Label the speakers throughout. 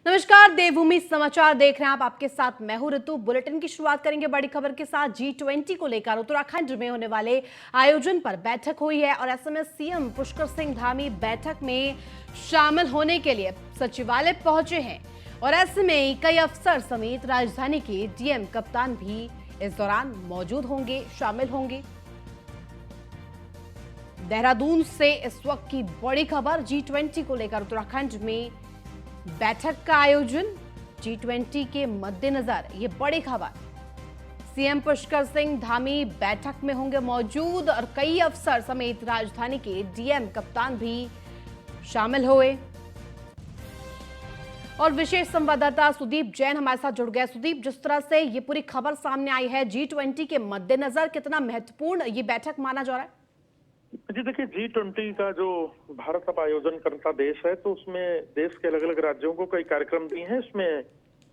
Speaker 1: नमस्कार, देवभूमि समाचार देख रहे हैं आप। आपके साथ मैं हूं ऋतु। बुलेटिन की शुरुआत करेंगे बड़ी खबर के साथ। G20 को लेकर उत्तराखंड में होने वाले आयोजन पर बैठक हुई है और ऐसे में सीएम पुष्कर सिंह धामी बैठक में शामिल होने के लिए सचिवालय पहुंचे हैं और ऐसे में कई अफसर समेत राजधानी के डीएम कप्तान भी इस दौरान मौजूद होंगे, शामिल होंगे। देहरादून से इस वक्त की बड़ी खबर, G20 को लेकर उत्तराखंड में बैठक का आयोजन। G20 के मद्देनजर ये बड़ी खबर। सीएम पुष्कर सिंह धामी बैठक में होंगे मौजूद और कई अफसर समेत राजधानी के डीएम कप्तान भी शामिल हुए। और विशेष संवाददाता सुदीप जैन हमारे साथ जुड़ गए। सुदीप, जिस तरह से ये पूरी खबर सामने आई है, G20 के मद्देनजर कितना महत्वपूर्ण ये बैठक माना जा रहा है?
Speaker 2: जी देखिए, G20 का जो भारत अब आयोजन करता देश है, तो उसमें देश के अलग अलग राज्यों को कई कार्यक्रम दिए हैं। इसमें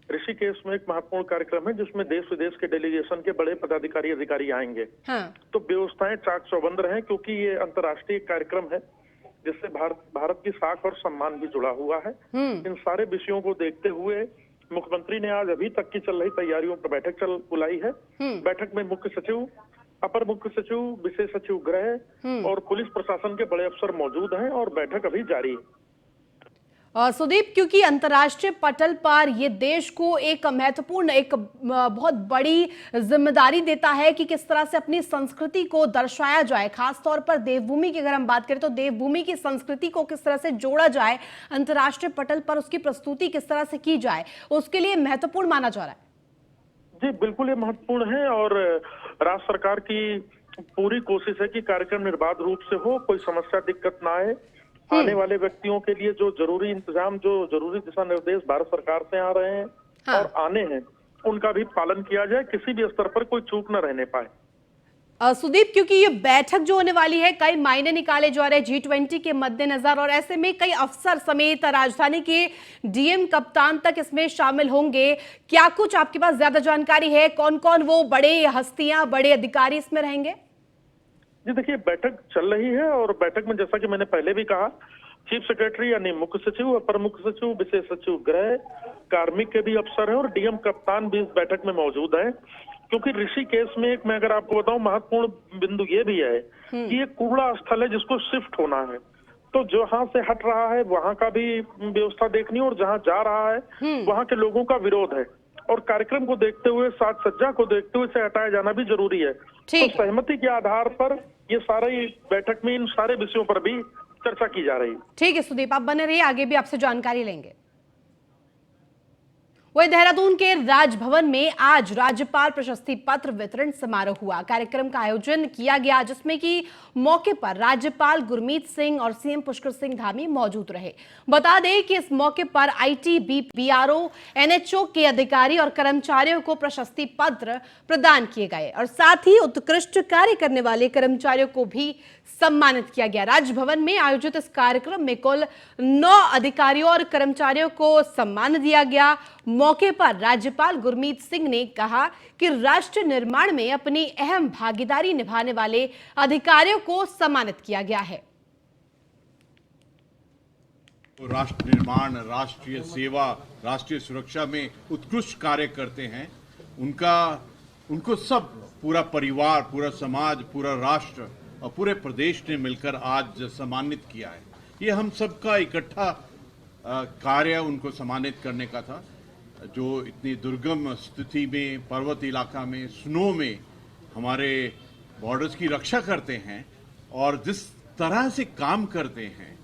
Speaker 2: ऋषिकेश में एक महत्वपूर्ण कार्यक्रम है जिसमें देश विदेश के डेलीगेशन के बड़े पदाधिकारी अधिकारी आएंगे।
Speaker 1: हाँ।
Speaker 2: तो व्यवस्थाएं चाक चौबंद रहे क्योंकि ये अंतर्राष्ट्रीय कार्यक्रम है जिससे भारत की साख और सम्मान भी जुड़ा हुआ है। इन सारे विषयों को देखते हुए मुख्यमंत्री ने आज अभी तक की चल रही तैयारियों पर बैठक बुलाई है। बैठक में मुख्य सचिव, अपर मुख्य सचिव, विशेष सचिव गृह और पुलिस प्रशासन के बड़े अफसर मौजूद हैं और बैठक अभी जारी है।
Speaker 1: सुदीप, क्योंकि अंतर्राष्ट्रीय पटल पर ये देश को एक महत्वपूर्ण, एक बहुत बड़ी जिम्मेदारी देता है कि किस तरह से अपनी संस्कृति को दर्शाया जाए। खासतौर पर देवभूमि की अगर हम बात करें तो देवभूमि की संस्कृति को किस तरह से जोड़ा जाए, अंतर्राष्ट्रीय पटल पर उसकी प्रस्तुति किस तरह से की जाए, उसके लिए महत्वपूर्ण माना जा रहा है।
Speaker 2: जी बिल्कुल, ये महत्वपूर्ण है और राज्य सरकार की पूरी कोशिश है कि कार्यक्रम निर्बाध रूप से हो, कोई समस्या दिक्कत ना आए। आने वाले व्यक्तियों के लिए जो जरूरी इंतजाम, जो जरूरी दिशा निर्देश भारत सरकार से आ रहे हैं और आने हैं, उनका भी पालन किया जाए, किसी भी स्तर पर कोई चूक न रहने पाए।
Speaker 1: सुदीप, क्योंकि ये बैठक जो होने वाली है, कई मायने निकाले जा रहे हैं G20 के मद्देनजर और ऐसे में कई अफसर समेत राजधानी के डीएम कप्तान तक इसमें शामिल होंगे। क्या कुछ आपके पास ज्यादा जानकारी है? कौन कौन वो बड़े हस्तियां, बड़े अधिकारी इसमें रहेंगे?
Speaker 2: जी देखिए, बैठक चल रही है और बैठक में जैसा कि मैंने पहले भी कहा, चीफ सेक्रेटरी यानी मुख्य सचिव, अपर मुख्य सचिव, विशेष सचिव गृह, कार्मिक के भी अफसर हैं और डीएम कप्तान भी इस बैठक में मौजूद हैं। क्योंकि ऋषिकेश में एक, मैं अगर आपको बताऊं, महत्वपूर्ण बिंदु ये भी है कि ये कूड़ा स्थल है जिसको शिफ्ट होना है। तो जहां से हट रहा है वहां का भी व्यवस्था देखनी और जहां जा रहा है वहां के लोगों का विरोध है और कार्यक्रम को देखते हुए, साज सज्जा को देखते हुए इसे हटाया जाना भी जरूरी है। तो सहमति के आधार पर ये सारी बैठक में इन सारे विषयों पर भी चर्चा की जा रही है।
Speaker 1: ठीक है सुदीप, आप बने रहिए, आगे भी आपसे जानकारी लेंगे। वही देहरादून के राजभवन में आज राज्यपाल प्रशस्ति पत्र वितरण समारोह हुआ। कार्यक्रम का आयोजन किया गया जिसमें कि मौके पर राज्यपाल गुरमीत सिंह और सीएम पुष्कर सिंह धामी मौजूद रहे। बता दें कि इस मौके पर आईटी, बीआरओ, एनएचओ के अधिकारी और कर्मचारियों को प्रशस्ति पत्र प्रदान किए गए और साथ ही उत्कृष्ट कार्य करने वाले कर्मचारियों को भी सम्मानित किया गया। राजभवन में आयोजित इस कार्यक्रम में कुल 9 अधिकारियों और कर्मचारियों को सम्मान दिया गया। मौके पर राज्यपाल गुरमीत सिंह ने कहा कि राष्ट्र निर्माण में अपनी अहम भागीदारी निभाने वाले अधिकारियों को सम्मानित किया गया है।
Speaker 3: राष्ट्र निर्माण, राष्ट्रीय सेवा, राष्ट्रीय सुरक्षा में उत्कृष्ट कार्य करते हैं, उनको सब, पूरा परिवार, पूरा समाज, पूरा राष्ट्र और पूरे प्रदेश ने मिलकर आज सम्मानित किया है। ये हम सबका इकट्ठा कार्य उनको सम्मानित करने का था, जो इतनी दुर्गम स्थिति में, पर्वत इलाका में, स्नो में हमारे बॉर्डर्स की रक्षा करते हैं और जिस तरह से काम करते हैं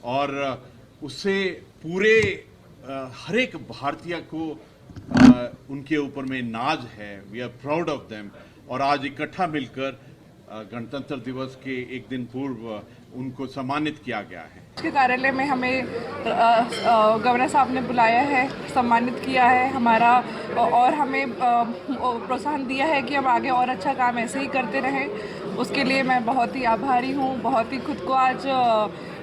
Speaker 3: और उससे पूरे हर एक भारतीय को उनके ऊपर में नाज है। We are proud of them. और आज इकट्ठा मिलकर गणतंत्र दिवस के एक दिन पूर्व उनको सम्मानित किया गया है।
Speaker 4: के कार्यालय में हमें गवर्नर साहब ने बुलाया है, सम्मानित किया है हमारा और हमें प्रोत्साहन दिया है कि हम आगे और अच्छा काम ऐसे ही करते रहें। उसके लिए मैं बहुत ही आभारी हूँ, बहुत ही खुद को आज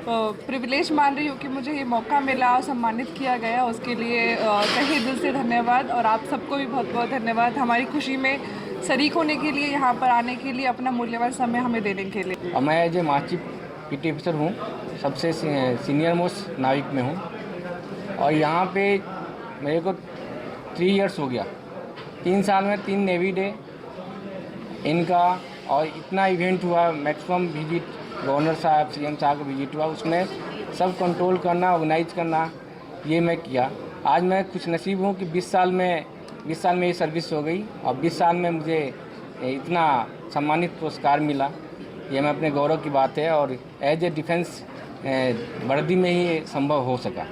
Speaker 4: प्रिविलेज मान रही हूँ कि मुझे ये मौका मिला और सम्मानित किया गया। उसके लिए तहे दिल से धन्यवाद और आप सबको भी बहुत बहुत धन्यवाद हमारी खुशी में शरीक होने के लिए, यहाँ पर आने के लिए, अपना मूल्यवान समय हमें देने के लिए।
Speaker 5: मैं जो मार्चिप पीटी ऑफिसर हूँ, सबसे सीनियर मोस्ट नाविक में हूँ और यहाँ पे मेरे को 3 इयर्स हो गया। 3 साल में 3 नेवी डे इनका, और इतना इवेंट हुआ, मैक्सिमम विजिट गवर्नर साहब, सीएम साहब का विजिट हुआ, उसमें सब कंट्रोल करना, ऑर्गेनाइज करना, ये मैं किया। आज मैं खुश नसीब हूँ कि 20 साल में ये सर्विस हो गई और 20 साल में मुझे इतना सम्मानित पुरस्कार मिला। ये मैं अपने गौरव की बात है, और एज ए डिफेंस वर्दी में ही संभव हो सका।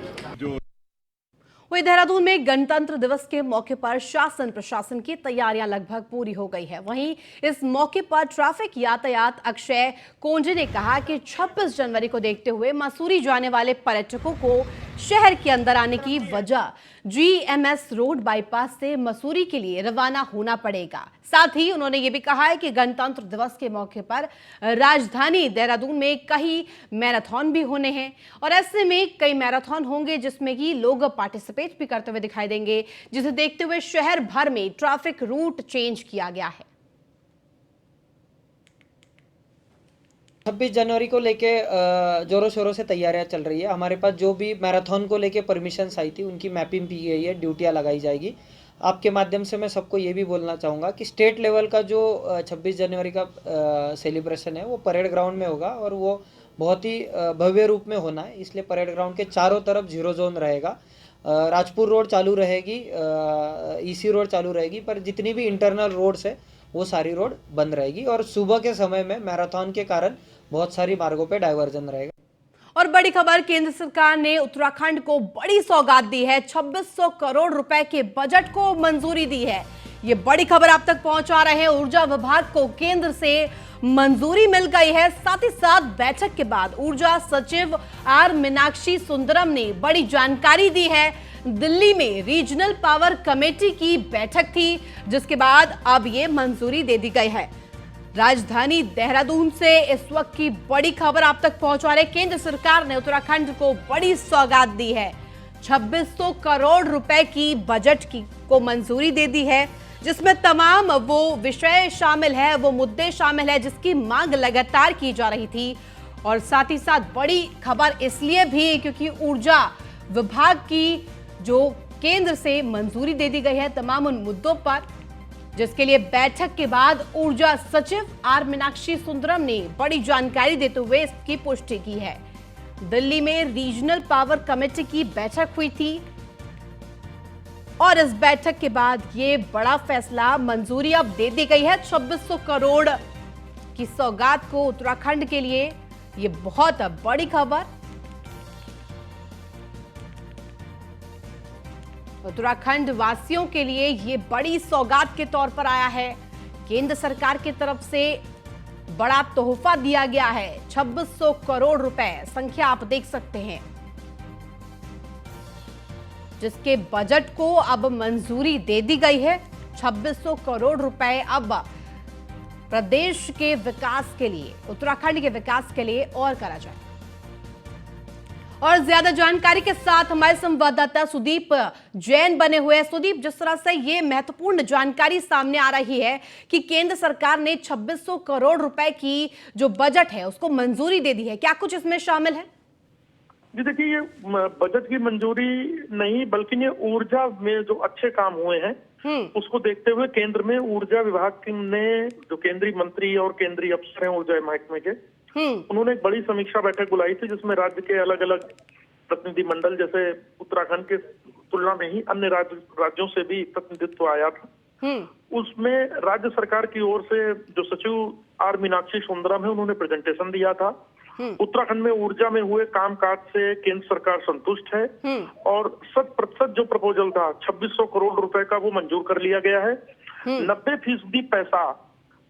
Speaker 1: वहीं देहरादून में गणतंत्र दिवस के मौके पर शासन प्रशासन की तैयारियां लगभग पूरी हो गई है। वहीं इस मौके पर ट्रैफिक यातायात अक्षय कोंजे ने कहा कि 26 जनवरी को देखते हुए मसूरी जाने वाले पर्यटकों को शहर के अंदर आने की वजह जीएमएस रोड बाईपास से मसूरी के लिए रवाना होना पड़ेगा। साथ ही उन्होंने ये भी कहा है कि गणतंत्र दिवस के मौके पर राजधानी देहरादून में कई मैराथन भी होने हैं, और ऐसे में कई मैराथन होंगे जिसमें कि लोग पार्टिसिपेट भी करते हुए दिखाई देंगे, जिसे देखते हुए शहर भर में ट्रैफिक रूट चेंज किया गया है।
Speaker 6: 26 जनवरी को लेके जोरों शोरों से तैयारियां चल रही है। हमारे पास जो भी मैराथन को लेके परमिशंस आई थी उनकी मैपिंग की गई है, ड्यूटियां लगाई जाएगी। आपके माध्यम से मैं सबको ये भी बोलना चाहूँगा कि स्टेट लेवल का जो 26 जनवरी का सेलिब्रेशन है वो परेड ग्राउंड में होगा, और वो बहुत ही भव्य रूप में होना है। इसलिए परेड ग्राउंड के चारों तरफ 0 जोन रहेगा। राजपुर रोड चालू रहेगी, ईसी रोड चालू रहेगी, पर जितनी भी इंटरनल रोड्स है वो सारी रोड बंद रहेगी। और सुबह के समय में मैराथन के कारण बहुत सारी मार्गों पे डाइवर्जन रहेगा।
Speaker 1: और बड़ी खबर, केंद्र सरकार ने उत्तराखंड को बड़ी सौगात दी है। 2600 करोड़ रुपए के बजट को मंजूरी दी है। ये बड़ी खबर आप तक पहुंचा रहे हैं। ऊर्जा विभाग को केंद्र से मंजूरी मिल गई है। साथ ही साथ बैठक के बाद ऊर्जा सचिव आर मीनाक्षी सुंदरम ने बड़ी जानकारी दी है। दिल्ली में रीजनल पावर कमेटी की बैठक थी, जिसके बाद अब ये मंजूरी दे दी गई है। राजधानी देहरादून से इस वक्त की बड़ी खबर आप तक पहुंचा रहे। केंद्र सरकार ने उत्तराखंड को बड़ी सौगात दी है। 2600 करोड़ रुपए की बजट को मंजूरी दे दी है, जिसमें तमाम वो विषय शामिल है, वो मुद्दे शामिल है जिसकी मांग लगातार की जा रही थी। और साथ ही साथ बड़ी खबर इसलिए भी क्योंकि ऊर्जा विभाग की जो केंद्र से मंजूरी दे दी गई है तमाम उन मुद्दों पर, जिसके लिए बैठक के बाद ऊर्जा सचिव आर मीनाक्षी सुंदरम ने बड़ी जानकारी देते हुए इसकी पुष्टि की है। दिल्ली में रीजनल पावर कमेटी की बैठक हुई थी, और इस बैठक के बाद ये बड़ा फैसला, मंजूरी अब दे दी गई है 2600 करोड़ की सौगात को उत्तराखंड के लिए। ये बहुत बड़ी खबर उत्तराखंड वासियों के लिए ये बड़ी सौगात के तौर पर आया है। केंद्र सरकार की तरफ से बड़ा तोहफा दिया गया है। 2600 करोड़ रुपए, संख्या आप देख सकते हैं, जिसके बजट को अब मंजूरी दे दी गई है। 2600 करोड़ रुपए अब प्रदेश के विकास के लिए, उत्तराखंड के विकास के लिए और करा जाए। और ज्यादा जानकारी के साथ हमारे संवाददाता सुदीप जैन बने हुए हैं। सुदीप, जिस तरह से ये महत्वपूर्ण जानकारी सामने आ रही है कि केंद्र सरकार ने 2600 करोड़ रुपए की जो बजट है उसको मंजूरी दे दी है, क्या कुछ इसमें शामिल है?
Speaker 2: जी देखिए, ये बजट की मंजूरी नहीं बल्कि ये ऊर्जा में जो अच्छे काम हुए हैं उसको देखते हुए केंद्र में ऊर्जा विभाग ने जो केंद्रीय मंत्री और केंद्रीय अफसर हैं ऊर्जा महकमे के, उन्होंने एक बड़ी समीक्षा बैठक बुलाई थी, जिसमें राज्य के अलग अलग प्रतिनिधिमंडल, जैसे उत्तराखंड के तुलना में ही अन्य राज्यों से भी प्रतिनिधित्व आया था। उसमें राज्य सरकार की ओर से जो सचिव आर मीनाक्षी सुंदरम है उन्होंने प्रेजेंटेशन दिया था। उत्तराखंड में ऊर्जा में हुए कामकाज से केंद्र सरकार संतुष्ट है और 100% जो प्रपोजल था 2600 करोड़ रुपए का वो मंजूर कर लिया गया है। 90% पैसा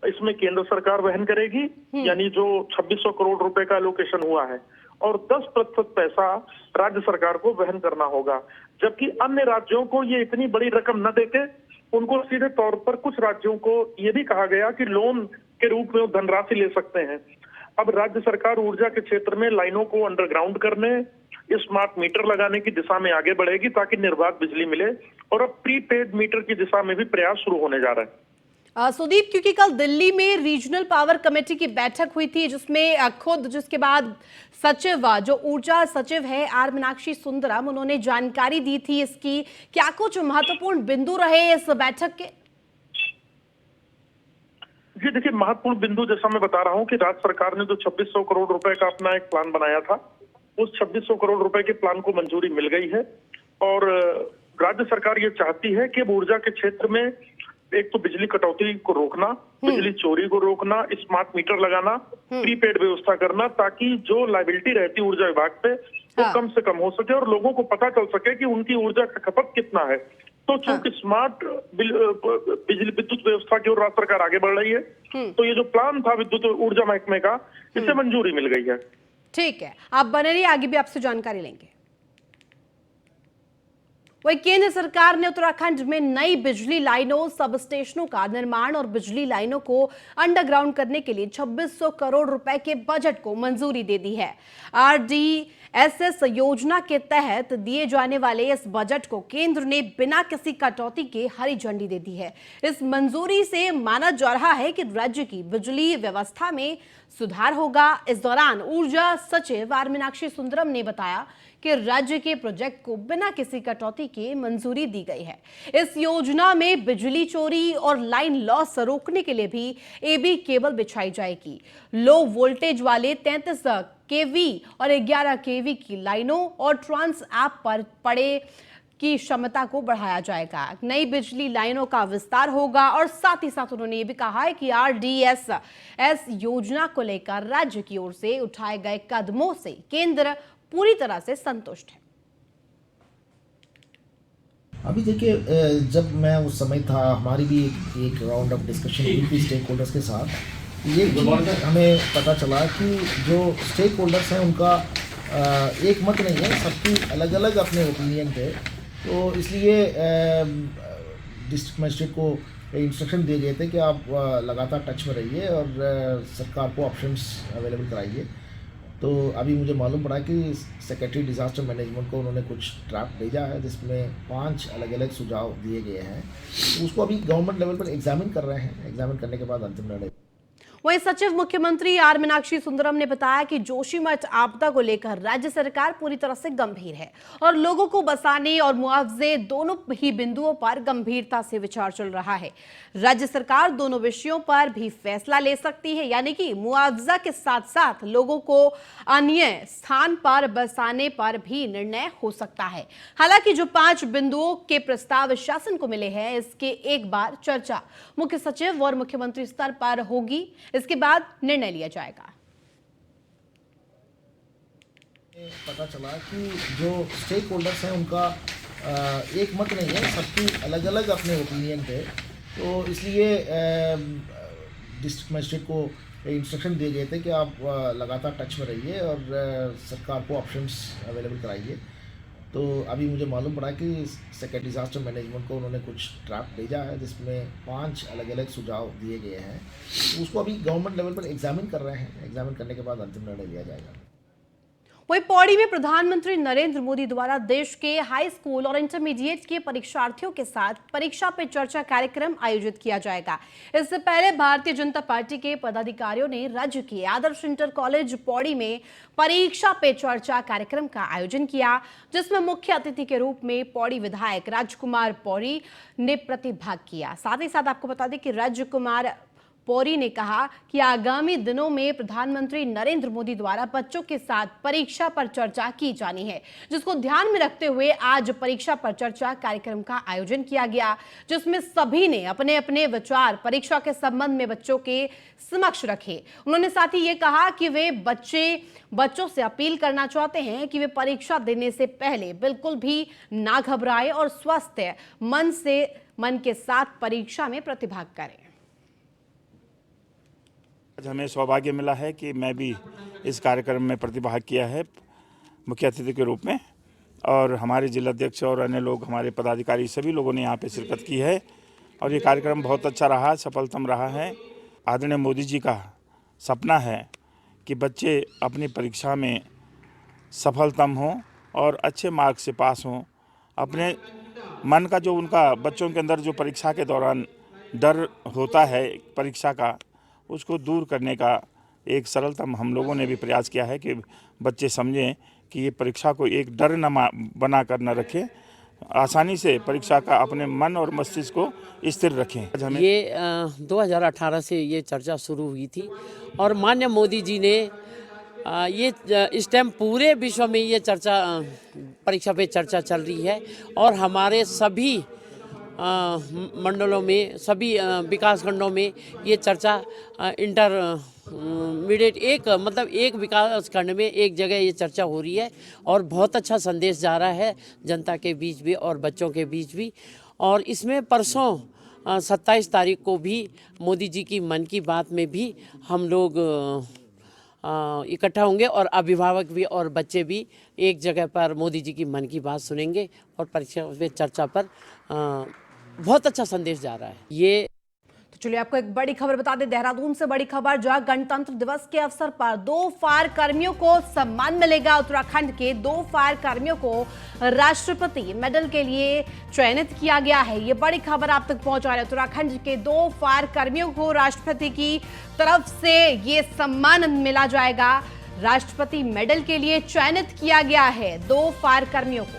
Speaker 2: इसमें केंद्र सरकार वहन करेगी, यानी जो 2600 करोड़ रुपए का एलोकेशन हुआ है, और 10% पैसा राज्य सरकार को वहन करना होगा। जबकि अन्य राज्यों को ये इतनी बड़ी रकम न देके उनको सीधे तौर पर कुछ राज्यों को ये भी कहा गया कि लोन के रूप में वो धनराशि ले सकते हैं। अब राज्य सरकार ऊर्जा के क्षेत्र में लाइनों को अंडरग्राउंड करने, स्मार्ट मीटर लगाने की दिशा में आगे बढ़ेगी ताकि निर्बाध बिजली मिले, और अब प्रीपेड मीटर की दिशा में भी प्रयास शुरू होने जा रहे हैं।
Speaker 1: सुदीप, क्योंकि कल दिल्ली में रीजनल पावर कमेटी की बैठक हुई थी जिसमें खुद जिसके बाद सचिव जो ऊर्जा सचिव है आर मीनाक्षी सुंदरम, उन्होंने जानकारी दी थी इसकी। क्या कुछ महत्वपूर्ण बिंदु रहे इस बैठक के?
Speaker 2: जी देखिए, महत्वपूर्ण बिंदु जैसा मैं बता रहा हूं कि राज्य सरकार ने जो 2600 करोड़ रुपए का अपना एक प्लान बनाया था, उस 2600 करोड़ रुपए के प्लान को मंजूरी मिल गई है। और राज्य सरकार ये चाहती है कि ऊर्जा के क्षेत्र में एक तो बिजली कटौती को रोकना, बिजली चोरी को रोकना, स्मार्ट मीटर लगाना, प्रीपेड व्यवस्था करना, ताकि जो लायबिलिटी रहती है ऊर्जा विभाग पे वो कम से कम हो सके और लोगों को पता चल सके कि उनकी ऊर्जा का खपत कितना है। तो चूंकि स्मार्ट बिजली विद्युत व्यवस्था की ओर राज्य सरकार आगे बढ़ रही है, तो ये जो प्लान था विद्युत ऊर्जा महकमे का, इसे मंजूरी मिल गई है।
Speaker 1: ठीक है, आप बने रहिए, आगे भी आपसे जानकारी लेंगे। वही केंद्र सरकार ने उत्तराखंड में नई बिजली लाइनों, सब स्टेशनों का निर्माण और बिजली लाइनों को अंडरग्राउंड करने के लिए 2600 करोड़ रुपए के बजट को मंजूरी दे दी है। RDSS योजना के तहत दिए जाने वाले इस बजट को केंद्र ने बिना किसी कटौती के हरी झंडी दे दी है। इस मंजूरी से माना जा रहा है कि राज्य की बिजली व्यवस्था में सुधार होगा। इस दौरान ऊर्जा सचिव आर मीनाक्षी सुंदरम ने बताया कि राज्य के प्रोजेक्ट को बिना किसी कटौती के मंजूरी दी गई है। इस योजना में बिजली चोरी और लाइन लॉस रोकने के लिए भी AB केबल बिछाई जाएगी। लो वोल्टेज वाले 33 kV और 11 kV की लाइनों और ट्रांस ऐप पर पड़े की क्षमता को बढ़ाया जाएगा। नई बिजली लाइनों का विस्तार होगा और साथ ही साथ उन्होंने ये भी कहा है कि RDSS योजना को लेकर राज्य की ओर से उठाए गए कदमों से केंद्र पूरी तरह से संतुष्ट है।
Speaker 7: अभी देखिए, जब मैं उस समय था, हमारी भी एक राउंड ऑफ डिस्कशन हुई थी स्टेक होल्डर्स के साथ। ये हमें पता चला कि जो स्टेक होल्डर्स हैं उनका एक मत नहीं है, सबकी अलग अलग अपने ओपिनियन थे। तो इसलिए डिस्ट्रिक्ट मजिस्ट्रेट को इंस्ट्रक्शन दिए गए थे कि आप लगातार टच में रहिए और सरकार को ऑप्शंस अवेलेबल कराइए। तो अभी मुझे मालूम पड़ा कि सेक्रेटरी डिज़ास्टर मैनेजमेंट को उन्होंने कुछ ड्राफ्ट भेजा है जिसमें 5 अलग अलग सुझाव दिए गए हैं। तो उसको अभी गवर्नमेंट लेवल पर एग्जामिन कर रहे हैं। एग्जामिन करने के बाद अंतिम निर्णय।
Speaker 1: वहीं सचिव मुख्यमंत्री आर मीनाक्षी सुंदरम ने बताया कि जोशीमठ आपदा को लेकर राज्य सरकार पूरी तरह से गंभीर है और लोगों को बसाने और मुआवजे दोनों ही बिंदुओं पर गंभीरता से विचार चल रहा है। राज्य सरकार दोनों विषयों पर भी फैसला ले सकती है, यानी कि मुआवजा के साथ साथ लोगों को अन्य स्थान पर बसाने पर भी निर्णय हो सकता है। हालांकि जो 5 बिंदुओं के प्रस्ताव शासन को मिले हैं, इसके एक बार चर्चा मुख्य सचिव और मुख्यमंत्री स्तर पर होगी। इसके बाद निर्णय लिया जाएगा।
Speaker 7: पता चला कि जो स्टेक होल्डर्स हैं उनका एक मत नहीं है, सबकी अलग अलग अपने ओपिनियन थे। तो इसलिए डिस्ट्रिक्ट मजिस्ट्रेट को इंस्ट्रक्शन दिए गए थे कि आप लगातार टच में रहिए और सरकार को ऑप्शंस अवेलेबल कराइए। तो अभी मुझे मालूम पड़ा कि सेक्रेटरी डिज़ास्टर मैनेजमेंट को उन्होंने कुछ ड्राफ्ट भेजा है जिसमें 5 अलग अलग सुझाव दिए गए हैं। तो उसको अभी गवर्नमेंट लेवल पर एग्जामिन कर रहे हैं। एग्जामिन करने के बाद अंतिम निर्णय लिया जाएगा।
Speaker 1: वहीं पौड़ी में प्रधानमंत्री नरेंद्र मोदी द्वारा देश के हाई स्कूल और इंटरमीडिएट के परीक्षार्थियों के साथ परीक्षा पे चर्चा कार्यक्रम आयोजित किया जाएगा। इससे पहले भारतीय जनता पार्टी के पदाधिकारियों ने राज्य के आदर्श इंटर कॉलेज पौड़ी में परीक्षा पे चर्चा कार्यक्रम का आयोजन किया, जिसमें मुख्य अतिथि के रूप में पौड़ी विधायक राजकुमार पौड़ी ने प्रतिभाग किया। साथ ही साथ आपको बता दें कि राजकुमार पौड़ी ने कहा कि आगामी दिनों में प्रधानमंत्री नरेंद्र मोदी द्वारा बच्चों के साथ परीक्षा पर चर्चा की जानी है, जिसको ध्यान में रखते हुए आज परीक्षा पर चर्चा कार्यक्रम का आयोजन किया गया, जिसमें सभी ने अपने अपने विचार परीक्षा के संबंध में बच्चों के समक्ष रखे। उन्होंने साथ ही ये कहा कि वे बच्चों से अपील करना चाहते हैं कि वे परीक्षा देने से पहले बिल्कुल भी ना घबराएं और स्वस्थ मन के साथ परीक्षा में प्रतिभाग करें।
Speaker 8: आज हमें सौभाग्य मिला है कि मैं भी इस कार्यक्रम में प्रतिभाग किया है मुख्य अतिथि के रूप में, और हमारे जिलाध्यक्ष और अन्य लोग, हमारे पदाधिकारी, सभी लोगों ने यहाँ पे शिरकत की है और ये कार्यक्रम बहुत अच्छा रहा, सफलतम रहा है। आदरणीय मोदी जी का सपना है कि बच्चे अपनी परीक्षा में सफलतम हों और अच्छे मार्क से पास हों। अपने मन का जो उनका बच्चों के अंदर जो परीक्षा के दौरान डर होता है परीक्षा का, उसको दूर करने का एक सरलतम हम लोगों ने भी प्रयास किया है कि बच्चे समझें कि ये परीक्षा को एक डर न बना कर न रखें, आसानी से परीक्षा का अपने मन और मस्तिष्क को स्थिर रखें।
Speaker 9: ये 2018 से ये चर्चा शुरू हुई थी और माननीय मोदी जी ने ये इस टाइम पूरे विश्व में ये चर्चा परीक्षा पे चर्चा चल रही है और हमारे सभी मंडलों में, सभी विकास खंडों में ये चर्चा इंटरमीडिएट एक विकास खंड में एक जगह ये चर्चा हो रही है और बहुत अच्छा संदेश जा रहा है जनता के बीच भी और बच्चों के बीच भी। और इसमें परसों 27 तारीख को भी मोदी जी की मन की बात में भी हम लोग इकट्ठा होंगे और अभिभावक भी और बच्चे भी एक जगह पर मोदी जी की मन की बात सुनेंगे और परीक्षा पे चर्चा पर बहुत अच्छा संदेश जा रहा है। ये
Speaker 1: तो चलिए आपको एक बड़ी खबर बता दें, देहरादून से बड़ी खबर, जहां गणतंत्र दिवस के अवसर पर 2 फायर कर्मियों को सम्मान मिलेगा। उत्तराखंड के 2 फायर कर्मियों को राष्ट्रपति मेडल के लिए चयनित किया गया है। ये बड़ी खबर आप तक पहुंचा रहे हैं। उत्तराखंड के 2 फायर कर्मियों को राष्ट्रपति की तरफ से ये सम्मान मिला जाएगा। राष्ट्रपति मेडल के लिए चयनित किया गया है 2 फायर कर्मियों को।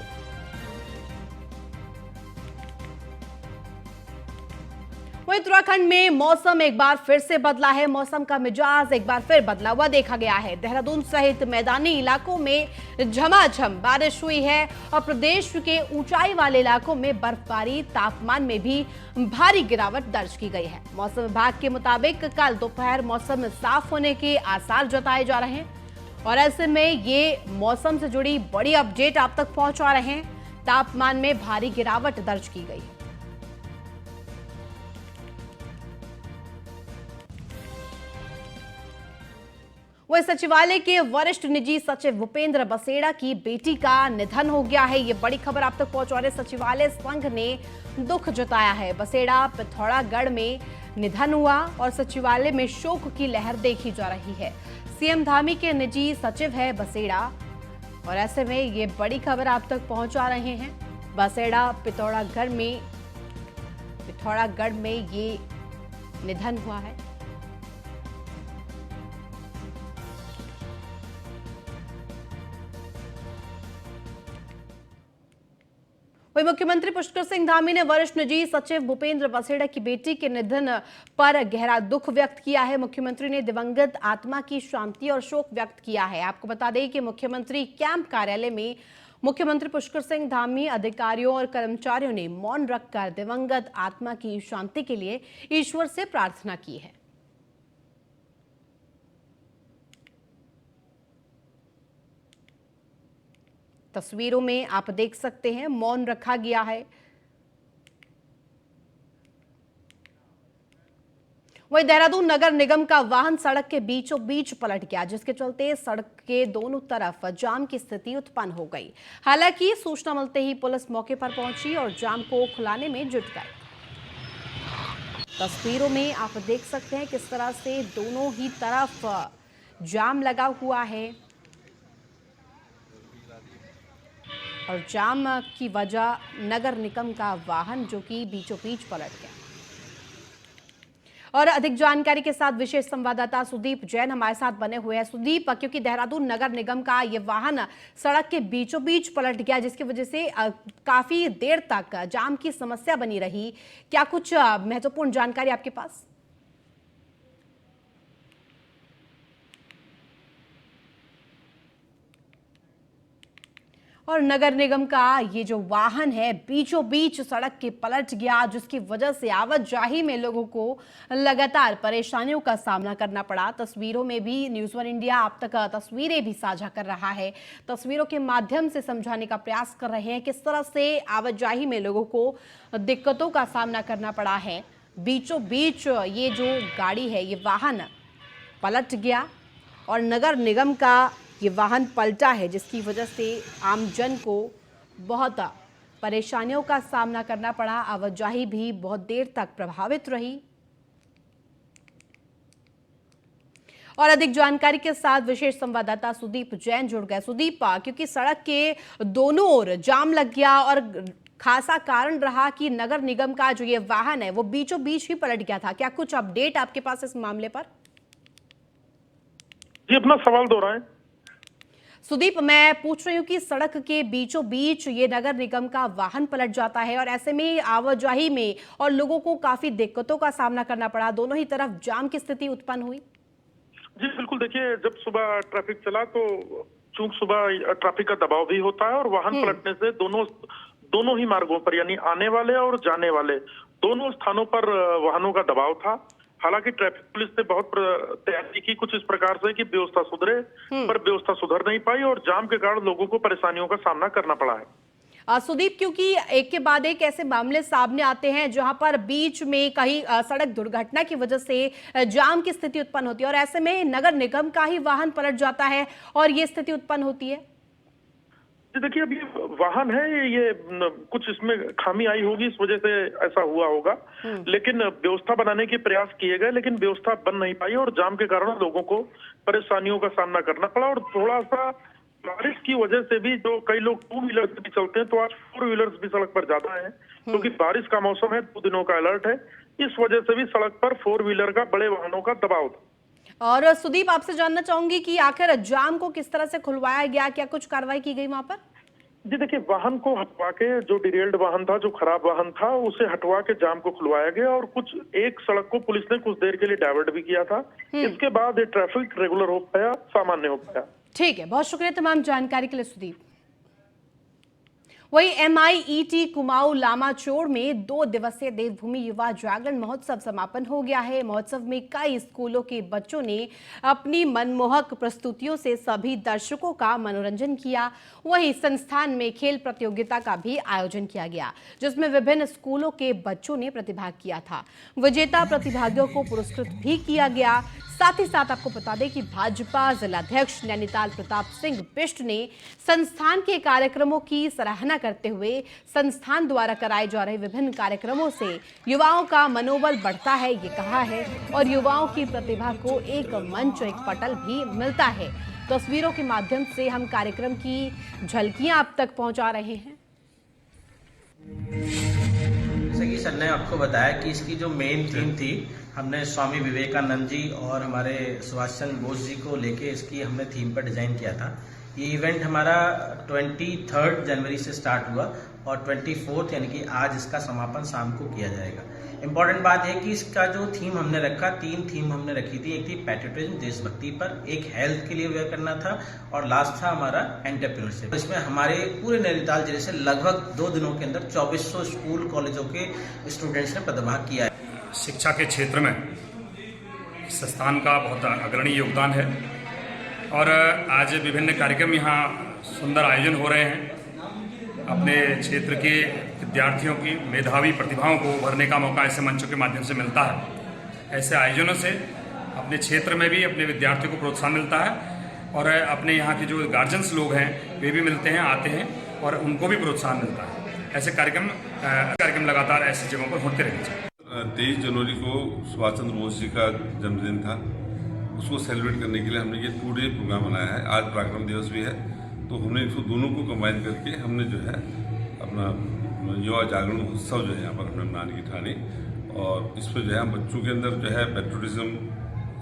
Speaker 1: वहीं उत्तराखंड में मौसम एक बार फिर से बदला है। मौसम का मिजाज एक बार फिर बदला हुआ देखा गया है। देहरादून सहित मैदानी इलाकों में झमाझम बारिश हुई है और प्रदेश के ऊंचाई वाले इलाकों में बर्फबारी, तापमान में भी भारी गिरावट दर्ज की गई है। मौसम विभाग के मुताबिक कल दोपहर मौसम साफ होने के आसार जताए जा रहे हैं और ऐसे में ये मौसम से जुड़ी बड़ी अपडेट आप तक पहुंचा रहे हैं। तापमान में भारी गिरावट दर्ज की गई है। वही सचिवालय के वरिष्ठ निजी सचिव भूपेंद्र बसेड़ा की बेटी का निधन हो गया है। ये बड़ी खबर आप तक पहुंचा रहे सचिवालय संघ ने दुख जताया है। बसेड़ा पिथौरागढ़ में निधन हुआ और सचिवालय में शोक की लहर देखी जा रही है। सीएम धामी के निजी सचिव है बसेड़ा और ऐसे में ये बड़ी खबर आप तक पहुंचा रहे हैं। बसेड़ा पिथौरागढ़ में ये निधन हुआ है। वही मुख्यमंत्री पुष्कर सिंह धामी ने वरिष्ठ निजी सचिव भूपेंद्र बसेड़ा की बेटी के निधन पर गहरा दुख व्यक्त किया है। मुख्यमंत्री ने दिवंगत आत्मा की शांति और शोक व्यक्त किया है। आपको बता दें कि मुख्यमंत्री कैंप कार्यालय में मुख्यमंत्री पुष्कर सिंह धामी, अधिकारियों और कर्मचारियों ने मौन रखकर दिवंगत आत्मा की शांति के लिए ईश्वर से प्रार्थना की है। तस्वीरों में आप देख सकते हैं मौन रखा गया है। वहीं देहरादून नगर निगम का वाहन सड़क के बीचों बीच पलट गया, जिसके चलते सड़क के दोनों तरफ जाम की स्थिति उत्पन्न हो गई। हालांकि सूचना मिलते ही पुलिस मौके पर पहुंची और जाम को खुलाने में जुट गई। तस्वीरों में आप देख सकते हैं किस तरह से दोनों ही तरफ जाम लगा हुआ है और जाम की वजह नगर निगम का वाहन जो कि बीचों बीच पलट गया। और अधिक जानकारी के साथ विशेष संवाददाता सुदीप जैन हमारे साथ बने हुए हैं। सुदीप, क्योंकि देहरादून नगर निगम का ये वाहन सड़क के बीचों बीच पलट गया, जिसकी वजह से काफी देर तक जाम की समस्या बनी रही, क्या कुछ महत्वपूर्ण जानकारी आपके पास? और नगर निगम का ये जो वाहन है बीचों बीच सड़क के पलट गया, जिसकी वजह से आवाजाही में लोगों को लगातार परेशानियों का सामना करना पड़ा। तस्वीरों में भी न्यूज़ 1 इंडिया आप तक तस्वीरें भी साझा कर रहा है। तस्वीरों के माध्यम से समझाने का प्रयास कर रहे हैं किस तरह से आवाजाही में लोगों को दिक्कतों का सामना करना पड़ा है। बीचों बीच ये जो गाड़ी है, ये वाहन पलट गया और नगर निगम का ये वाहन पलटा है, जिसकी वजह से आमजन को बहुत परेशानियों का सामना करना पड़ा। आवाजाही भी बहुत देर तक प्रभावित रही। और अधिक जानकारी के साथ विशेष संवाददाता सुदीप जैन जुड़ गए। सुदीप, क्योंकि सड़क के दोनों ओर जाम लग गया और खासा कारण रहा कि नगर निगम का जो ये वाहन है वो बीचों बीच ही पलट गया था। क्या कुछ अपडेट आपके पास इस मामले पर?
Speaker 2: जी, अपना सवाल दोहराएं।
Speaker 1: सुदीप, मैं पूछ रही हूँ कि सड़क के बीचों बीच ये नगर निगम का वाहन पलट जाता है और ऐसे में आवाजाही में और लोगों को काफी दिक्कतों का सामना करना पड़ा, दोनों ही तरफ जाम की स्थिति उत्पन्न हुई।
Speaker 2: जी बिल्कुल, देखिए जब सुबह ट्रैफिक चला तो चूंकि सुबह ट्रैफिक का दबाव भी होता है और वाहन पलटने से दोनों ही मार्गों पर यानी आने वाले और जाने वाले दोनों स्थानों पर वाहनों का दबाव था। हालांकि ट्रैफिक पुलिस ने बहुत तैयारी की कुछ इस प्रकार से कि व्यवस्था सुधरे, पर व्यवस्था सुधर नहीं पाई और जाम के कारण लोगों को परेशानियों का सामना करना पड़ा है।
Speaker 1: सुदीप, क्योंकि एक के बाद एक ऐसे मामले सामने आते हैं जहां पर बीच में कहीं सड़क दुर्घटना की वजह से जाम की स्थिति उत्पन्न होती है और ऐसे में नगर निगम का ही वाहन पलट जाता है और ये स्थिति उत्पन्न होती है।
Speaker 2: जी देखिए, अभी वाहन है ये कुछ इसमें खामी आई होगी, इस वजह से ऐसा हुआ होगा, लेकिन व्यवस्था बनाने के प्रयास किए गए लेकिन व्यवस्था बन नहीं पाई और जाम के कारण लोगों को परेशानियों का सामना करना पड़ा। और थोड़ा सा बारिश की वजह से भी जो कई लोग 2 व्हीलर से भी चलते हैं तो आज 4 व्हीलर्स भी सड़क पर ज्यादा है, क्योंकि बारिश का मौसम है, 2 दिनों का अलर्ट है, इस वजह से भी सड़क पर 4 व्हीलर का बड़े वाहनों का दबाव था।
Speaker 1: और सुदीप, आपसे जानना चाहूंगी कि आखिर जाम को किस तरह से खुलवाया गया, क्या कुछ कार्रवाई की गई वहां पर?
Speaker 2: जी देखिए, वाहन को हटवा के, जो डिरेल्ड वाहन था, जो खराब वाहन था, उसे हटवा के जाम को खुलवाया गया और कुछ एक सड़क को पुलिस ने कुछ देर के लिए डाइवर्ट भी किया था। इसके बाद ये ट्रैफिक रेगुलर हो पाया, सामान्य हो पाया।
Speaker 1: ठीक है, बहुत शुक्रिया तमाम जानकारी के लिए सुदीप। वही MIET कुमाऊं लामाचोड़ में 2 दिवसीय देवभूमि युवा जागरण महोत्सव समापन हो गया है। महोत्सव में कई स्कूलों के बच्चों ने अपनी मनमोहक प्रस्तुतियों से सभी दर्शकों का मनोरंजन किया। वहीं संस्थान में खेल प्रतियोगिता का भी आयोजन किया गया, जिसमें विभिन्न स्कूलों के बच्चों ने प्रतिभाग किया था। विजेता प्रतिभागियों को पुरस्कृत भी किया गया। साथ ही साथ आपको बता दें कि भाजपा जिलाध्यक्ष नैनीताल प्रताप सिंह बिष्ट ने संस्थान के कार्यक्रमों की सराहना करते हुए संस्थान द्वारा कराए जा रहे विभिन्न कार्यक्रमों से युवाओं का मनोबल बढ़ता है, ये कहा है, और युवाओं की प्रतिभा को एक मंच, एक पटल भी मिलता है। तस्वीरों के माध्यम से हम कार्यक्रम की झलकियां आप तक पहुंचा रहे हैं।
Speaker 10: जैसे कि सर ने आपको बताया कि इसकी जो मेन थीम थी, हमने स्वामी विवेकानंद जी और हमारे सुभाष चंद्र बोस जी को लेके इसकी हमने थीम पर डिजाइन किया था। ये इवेंट हमारा 23 जनवरी से स्टार्ट हुआ और 24 यानी कि आज इसका समापन शाम को किया जाएगा। इम्पॉर्टेंट बात है कि इसका जो थीम हमने रखा, 3 थीम हमने रखी थी। एक थी पैट्रियोटिज्म, देशभक्ति पर, एक हेल्थ के लिए वेयर करना था और लास्ट था हमारा एंटरप्रेन्योरशिप। इसमें हमारे पूरे नैनीताल जिले से लगभग 2 दिनों के अंदर 2400 स्कूल कॉलेजों के स्टूडेंट्स ने प्रतिभाग किया है।
Speaker 11: शिक्षा के क्षेत्र में संस्थान का बहुत अग्रणी योगदान है और आज विभिन्न कार्यक्रम यहाँ सुंदर आयोजन हो रहे हैं। अपने क्षेत्र के विद्यार्थियों की मेधावी प्रतिभाओं को उभरने का मौका ऐसे मंचों के माध्यम से मिलता है। ऐसे आयोजनों से अपने क्षेत्र में भी अपने विद्यार्थियों को प्रोत्साहन मिलता है और अपने यहाँ के जो गार्जियंस लोग हैं वे भी मिलते हैं, आते हैं और उनको भी प्रोत्साहन मिलता है। ऐसे कार्यक्रम लगातार ऐसी जगहों पर होते रहने चाहिए।
Speaker 12: 23 जनवरी को सुभाष चंद्र बोस जी का जन्मदिन था, उसको सेलिब्रेट करने के लिए हमने ये 2 डे प्रोग्राम बनाया है। आज पराक्रम दिवस भी है, तो हमने इसको दोनों को कंबाइन करके हमने जो है अपना युवा जागरण उत्सव जो है यहाँ पर हमने मनाने की ठानी और इस पर जो है हम बच्चों के अंदर जो है पैट्रियोटिज्म,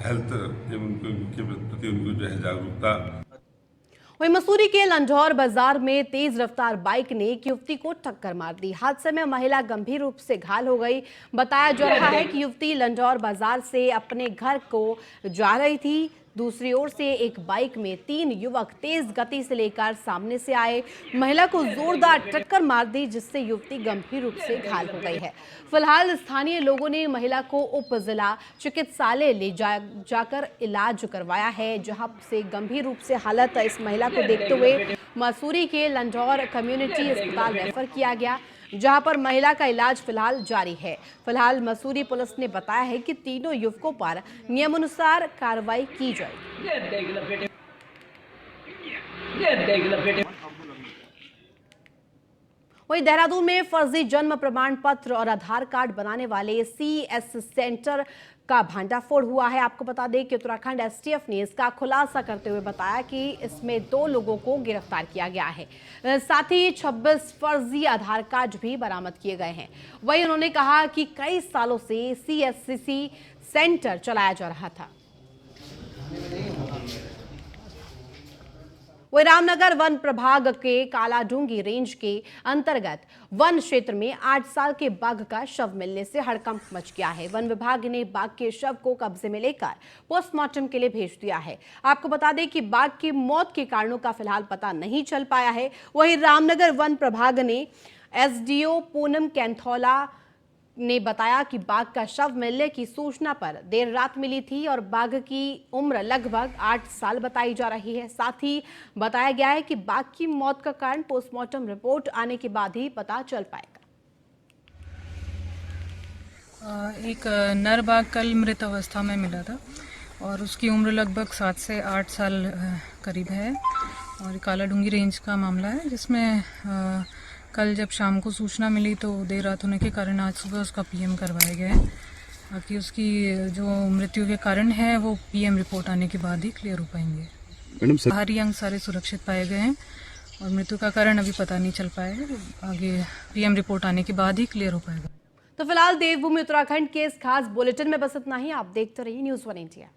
Speaker 12: हेल्थ उनके प्रति उनको जो है जागरूकता।
Speaker 1: वहीं मसूरी के लंढौर बाजार में तेज रफ्तार बाइक ने एक युवती को टक्कर मार दी। हादसे में महिला गंभीर रूप से घायल हो गई। बताया जा रहा है कि युवती लंढौर बाजार से अपने घर को जा रही थी। दूसरी ओर से एक बाइक में 3 युवक तेज गति से लेकर सामने से आए, महिला को जोरदार टक्कर मार दी, जिससे युवती गंभीर रूप से घायल हो गई है। फिलहाल स्थानीय लोगों ने महिला को उप जिला चिकित्सालय ले जाकर इलाज करवाया है, जहां से गंभीर रूप से हालत इस महिला को देखते हुए मसूरी के लंढौर कम्युनिटी अस्पताल रेफर किया गया, जहां पर महिला का इलाज फिलहाल जारी है। फिलहाल मसूरी पुलिस ने बताया है कि तीनों युवकों पर नियमानुसार कार्रवाई की जाएगी। वहीं देहरादून में फर्जी जन्म प्रमाण पत्र और आधार कार्ड बनाने वाले CS सेंटर का भांडाफोड़ हुआ है। आपको बता दें कि उत्तराखंड एसटीएफ ने इसका खुलासा करते हुए बताया कि इसमें 2 लोगों को गिरफ्तार किया गया है। साथ ही 26 फर्जी आधार कार्ड भी बरामद किए गए हैं। वहीं उन्होंने कहा कि कई सालों से CSCC सेंटर चलाया जा रहा था। वही रामनगर वन प्रभाग के कालाडूंगी रेंज के अंतर्गत वन क्षेत्र में 8 साल के बाघ का शव मिलने से हड़कंप मच गया है। वन विभाग ने बाघ के शव को कब्जे में लेकर पोस्टमार्टम के लिए भेज दिया है। आपको बता दें कि बाघ की मौत के कारणों का फिलहाल पता नहीं चल पाया है। वहीं रामनगर वन प्रभाग ने SDO पूनम कैंथोला ने बताया कि बाघ का शव मिलने की सूचना पर देर रात मिली थी और बाघ की उम्र लगभग 8 साल बताई जा रही है। साथ ही बताया गया है कि बाघ की मौत का कारण पोस्टमार्टम रिपोर्ट आने के बाद ही पता चल पाएगा।
Speaker 13: एक नर बाघ कल मृत अवस्था में मिला था और उसकी उम्र लगभग 7 से 8 साल करीब है और कालाडूंगी रेंज का मामला है, जिसमें कल जब शाम को सूचना मिली तो देर रात होने के कारण आज सुबह उसका PM करवाया गया है। बाकी उसकी जो मृत्यु के कारण है वो PM रिपोर्ट आने के बाद ही क्लियर हो पाएंगे। बाहरी अंग सारे सुरक्षित पाए गए हैं और मृत्यु का कारण अभी पता नहीं चल पाया है। आगे PM रिपोर्ट आने के बाद ही क्लियर हो पाएगा।
Speaker 1: तो फिलहाल देवभूमि उत्तराखंड के इस खास बुलेटिन में बस इतना ही। आप देखते रहिए News 1 इंडिया।